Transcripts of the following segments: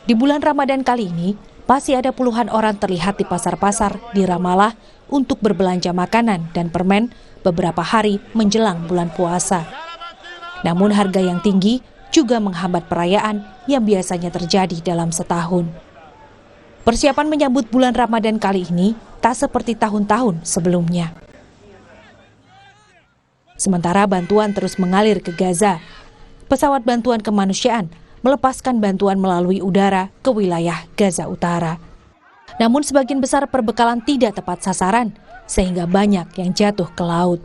Di bulan Ramadan kali ini, masih ada puluhan orang terlihat di pasar-pasar di Ramallah untuk berbelanja makanan dan permen beberapa hari menjelang bulan puasa. Namun harga yang tinggi juga menghambat perayaan yang biasanya terjadi dalam setahun. Persiapan menyambut bulan Ramadan kali ini tak seperti tahun-tahun sebelumnya. Sementara bantuan terus mengalir ke Gaza, pesawat bantuan kemanusiaan melepaskan bantuan melalui udara ke wilayah Gaza Utara. Namun sebagian besar perbekalan tidak tepat sasaran, sehingga banyak yang jatuh ke laut.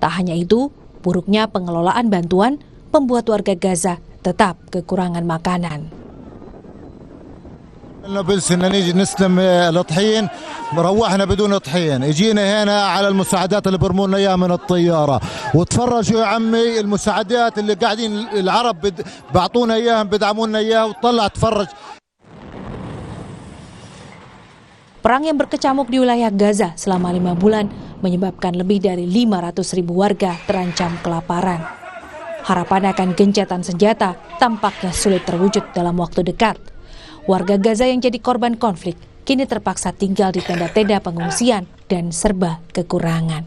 Tak hanya itu, buruknya pengelolaan bantuan membuat warga Gaza tetap kekurangan makanan. بس ان نيجي نستلم الاطحين روحنا بدون اطحين اجينا هنا على المساعدات اللي برموا لنا اياها من الطياره وتفرجوا يا عمي المساعدات اللي قاعدين العرب بعطونا اياها بدعمونا اياها وطلع تفرج. Perang yang berkecamuk di wilayah Gaza selama 5 bulan menyebabkan lebih dari 500.000 warga terancam kelaparan. Harapan akan gencatan senjata tampaknya sulit terwujud dalam waktu dekat. Warga Gaza yang jadi korban konflik kini terpaksa tinggal di tenda-tenda pengungsian dan serba kekurangan.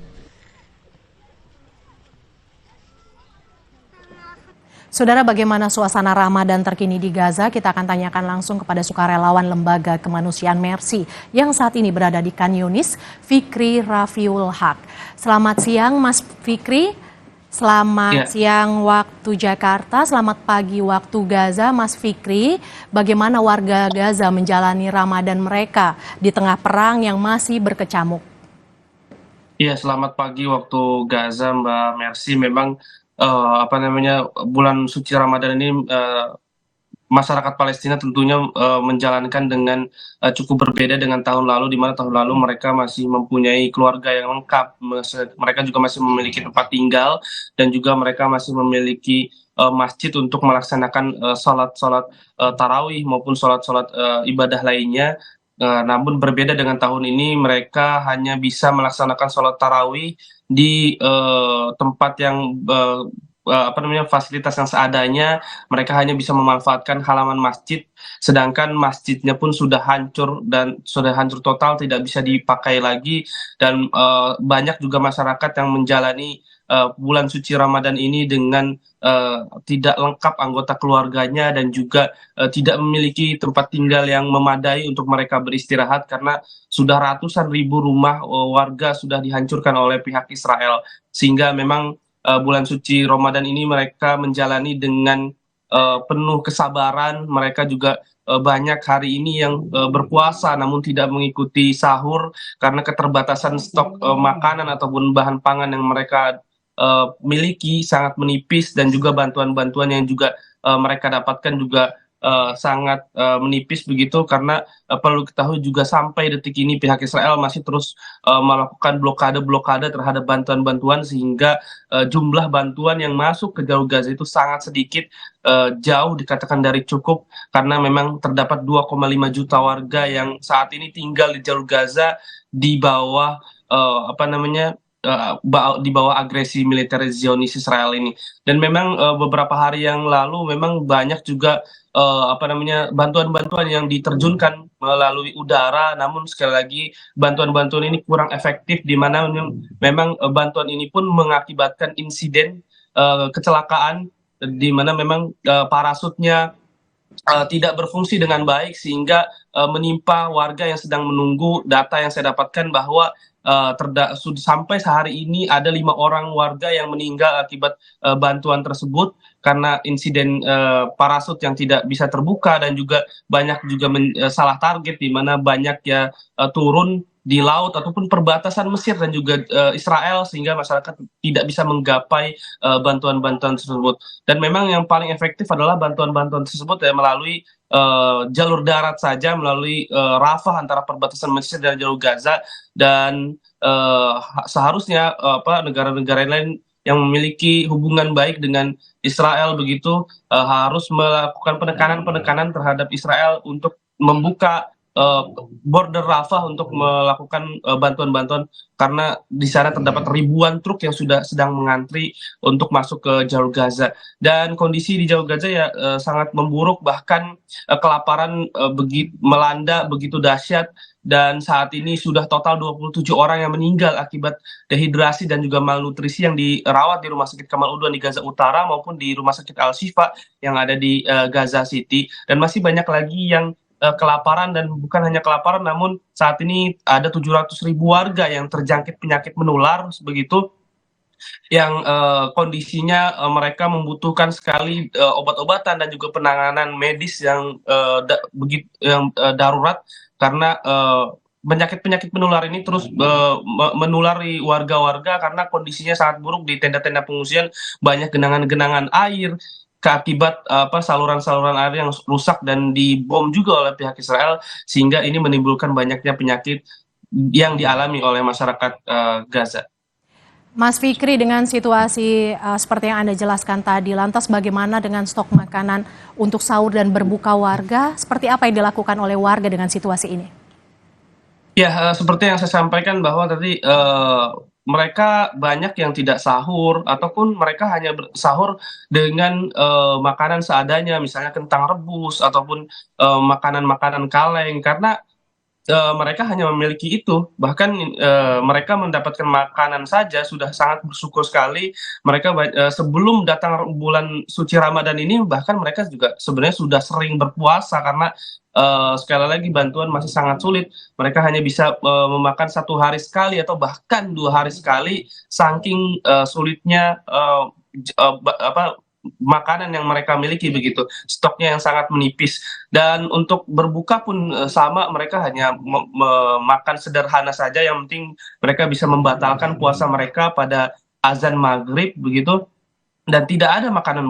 Saudara, bagaimana suasana Ramadan terkini di Gaza? Kita akan tanyakan langsung kepada sukarelawan Lembaga Kemanusiaan Mercy yang saat ini berada di Khan Yunis, Fikri Rafiul Haq. Selamat siang Mas Fikri. Selamat siang waktu Jakarta, selamat pagi waktu Gaza, Mas Fikri. Bagaimana warga Gaza menjalani Ramadan mereka di tengah perang yang masih berkecamuk? Iya, selamat pagi waktu Gaza, Mbak Mercy. Memang bulan suci Ramadan ini masyarakat Palestina tentunya menjalankan dengan cukup berbeda dengan tahun lalu, di mana tahun lalu mereka masih mempunyai keluarga yang lengkap, mereka juga masih memiliki tempat tinggal, dan juga mereka masih memiliki masjid untuk melaksanakan sholat tarawih maupun sholat ibadah lainnya. Namun berbeda dengan tahun ini, mereka hanya bisa melaksanakan sholat tarawih di tempat yang fasilitas yang seadanya. Mereka hanya bisa memanfaatkan halaman masjid, sedangkan masjidnya pun sudah hancur total, tidak bisa dipakai lagi. Dan banyak juga masyarakat yang menjalani bulan suci Ramadan ini dengan tidak lengkap anggota keluarganya, dan juga tidak memiliki tempat tinggal yang memadai untuk mereka beristirahat, karena sudah ratusan ribu rumah warga sudah dihancurkan oleh pihak Israel. Sehingga memang bulan suci Ramadan ini mereka menjalani dengan penuh kesabaran. Mereka juga banyak hari ini yang berpuasa namun tidak mengikuti sahur karena keterbatasan stok makanan ataupun bahan pangan yang mereka miliki sangat menipis, dan juga bantuan-bantuan yang juga mereka dapatkan juga sangat menipis begitu, karena perlu ketahui juga sampai detik ini pihak Israel masih terus melakukan blokade terhadap bantuan-bantuan, sehingga jumlah bantuan yang masuk ke jalur Gaza itu sangat sedikit, jauh dikatakan dari cukup, karena memang terdapat 2,5 juta warga yang saat ini tinggal di jalur Gaza di bawah di bawah agresi militer Zionis Israel ini. Dan memang beberapa hari yang lalu memang banyak juga bantuan-bantuan yang diterjunkan melalui udara, namun sekali lagi bantuan-bantuan ini kurang efektif, di mana memang bantuan ini pun mengakibatkan insiden kecelakaan, di mana memang parasutnya tidak berfungsi dengan baik, sehingga menimpa warga yang sedang menunggu. Data yang saya dapatkan bahwa sampai sehari ini ada 5 orang warga yang meninggal akibat bantuan tersebut, karena insiden parasut yang tidak bisa terbuka, dan juga banyak juga salah target, di mana banyak ya turun di laut ataupun perbatasan Mesir dan juga Israel, sehingga masyarakat tidak bisa menggapai bantuan-bantuan tersebut. Dan memang yang paling efektif adalah bantuan-bantuan tersebut melalui jalur darat saja, melalui Rafah antara perbatasan Mesir dan jalur Gaza. Dan seharusnya negara-negara lain yang memiliki hubungan baik dengan Israel begitu harus melakukan penekanan terhadap Israel untuk membuka border Rafah untuk melakukan bantuan-bantuan karena di sana terdapat ribuan truk yang sudah sedang mengantri untuk masuk ke jalur Gaza. Dan kondisi di jalur Gaza ya sangat memburuk, bahkan kelaparan melanda begitu dahsyat, dan saat ini sudah total 27 orang yang meninggal akibat dehidrasi dan juga malnutrisi yang dirawat di Rumah Sakit Kamal Udwan di Gaza Utara maupun di Rumah Sakit Al-Shifa yang ada di Gaza City. Dan masih banyak lagi yang kelaparan, dan bukan hanya kelaparan, namun saat ini ada 700.000 warga yang terjangkit penyakit menular begitu, yang kondisinya mereka membutuhkan sekali obat-obatan dan juga penanganan medis yang darurat, karena penyakit-penyakit menular ini terus menulari warga-warga karena kondisinya sangat buruk. Di tenda-tenda pengungsian banyak genangan-genangan air akibat saluran-saluran air yang rusak dan dibom juga oleh pihak Israel, sehingga ini menimbulkan banyaknya penyakit yang dialami oleh masyarakat Gaza. Mas Fikri, dengan situasi seperti yang Anda jelaskan tadi, lantas bagaimana dengan stok makanan untuk sahur dan berbuka warga? Seperti apa yang dilakukan oleh warga dengan situasi ini? Ya, seperti yang saya sampaikan bahwa tadi mereka banyak yang tidak sahur, ataupun mereka hanya sahur dengan makanan seadanya, misalnya kentang rebus ataupun makanan-makanan kaleng, karena mereka hanya memiliki itu. Bahkan mereka mendapatkan makanan saja sudah sangat bersyukur sekali. Mereka sebelum datang bulan suci Ramadan ini, bahkan mereka juga sebenarnya sudah sering berpuasa, karena sekali lagi bantuan masih sangat sulit. Mereka hanya bisa memakan 1 hari sekali atau bahkan 2 hari sekali, saking sulitnya makanan yang mereka miliki begitu, stoknya yang sangat menipis. Dan untuk berbuka pun sama, mereka hanya makan sederhana saja, yang penting mereka bisa membatalkan puasa mereka pada azan maghrib begitu. Dan tidak ada makan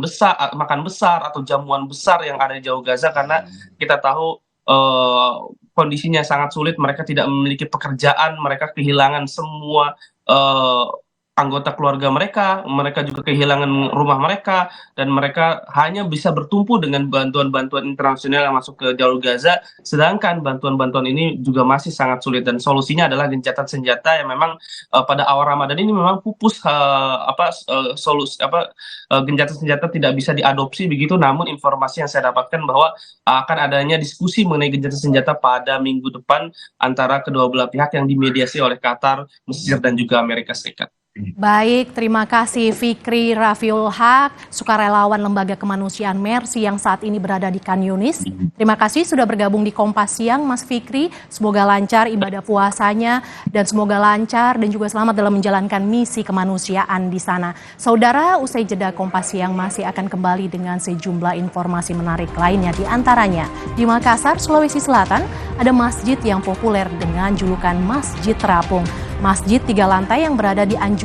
besar atau jamuan besar yang ada di Jalur Gaza, karena kita tahu kondisinya sangat sulit. Mereka tidak memiliki pekerjaan, mereka kehilangan semua anggota keluarga mereka juga kehilangan rumah mereka, dan mereka hanya bisa bertumpu dengan bantuan-bantuan internasional yang masuk ke jalur Gaza, sedangkan bantuan-bantuan ini juga masih sangat sulit. Dan solusinya adalah gencatan senjata yang memang pada awal Ramadan ini memang pupus gencatan senjata tidak bisa diadopsi begitu. Namun informasi yang saya dapatkan bahwa akan adanya diskusi mengenai gencatan senjata pada minggu depan antara kedua belah pihak yang dimediasi oleh Qatar, Mesir, dan juga Amerika Serikat. Baik, terima kasih Fikri Rafiul Haq, sukarelawan Lembaga Kemanusiaan Mercy yang saat ini berada di Khan Yunis. Terima kasih sudah bergabung di Kompas Siang, Mas Fikri. Semoga lancar ibadah puasanya dan semoga lancar dan juga selamat dalam menjalankan misi kemanusiaan di sana. Saudara, usai jeda Kompas Siang masih akan kembali dengan sejumlah informasi menarik lainnya. Di antaranya, di Makassar, Sulawesi Selatan, ada masjid yang populer dengan julukan Masjid Terapung. Masjid 3 lantai yang berada di Anjungan